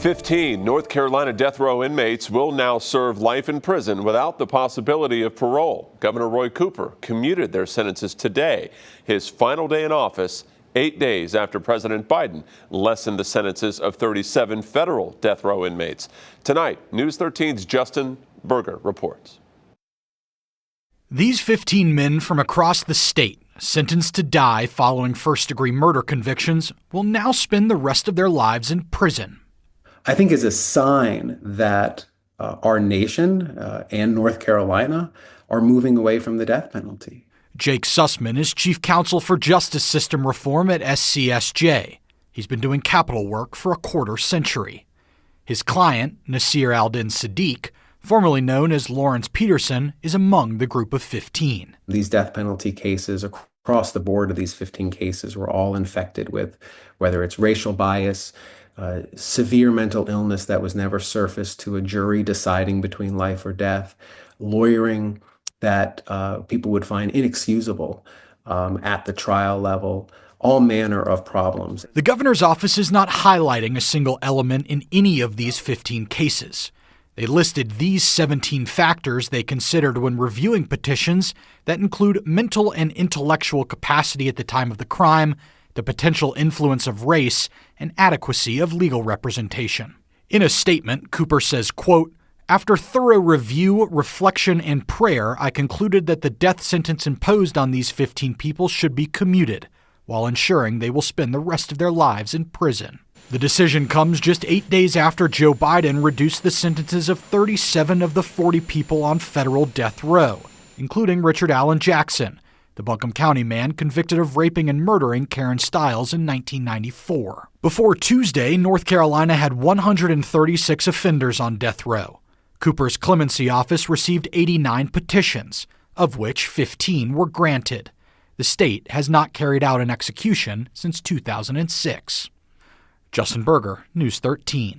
15 North Carolina death row inmates will now serve life in prison without the possibility of parole. Governor Roy Cooper commuted their sentences today, his final day in office, 8 days after President Biden lessened the sentences of 37 federal death row inmates. Tonight, News 13's Justin Berger reports. These 15 men from across the state, sentenced to die following first-degree murder convictions, will now spend the rest of their lives in prison. I think is a sign that our nation and North Carolina are moving away from the death penalty. Jake Sussman is chief counsel for justice system reform at SCSJ. He's been doing capital work for a quarter century. His client, Nasir al-Din Sadiq, formerly known as Lawrence Peterson, is among the group of 15. These death penalty cases across the board of these 15 cases were all infected with, whether it's racial bias, severe mental illness that was never surfaced to a jury deciding between life or death, lawyering that people would find inexcusable at the trial level, all manner of problems. The governor's office is not highlighting a single element in any of these 15 cases. They listed these 17 factors they considered when reviewing petitions that include mental and intellectual capacity at the time of the crime, the potential influence of race, and adequacy of legal representation. In a statement, Cooper says, quote, "After thorough review, reflection, and prayer, I concluded that the death sentence imposed on these 15 people should be commuted, while ensuring they will spend the rest of their lives in prison." The decision comes just 8 days after Joe Biden reduced the sentences of 37 of the 40 people on federal death row, including Richard Allen Jackson, the Buncombe County man convicted of raping and murdering Karen Stiles in 1994. Before Tuesday, North Carolina had 136 offenders on death row. Cooper's clemency office received 89 petitions, of which 15 were granted. The state has not carried out an execution since 2006. Justin Berger, News 13.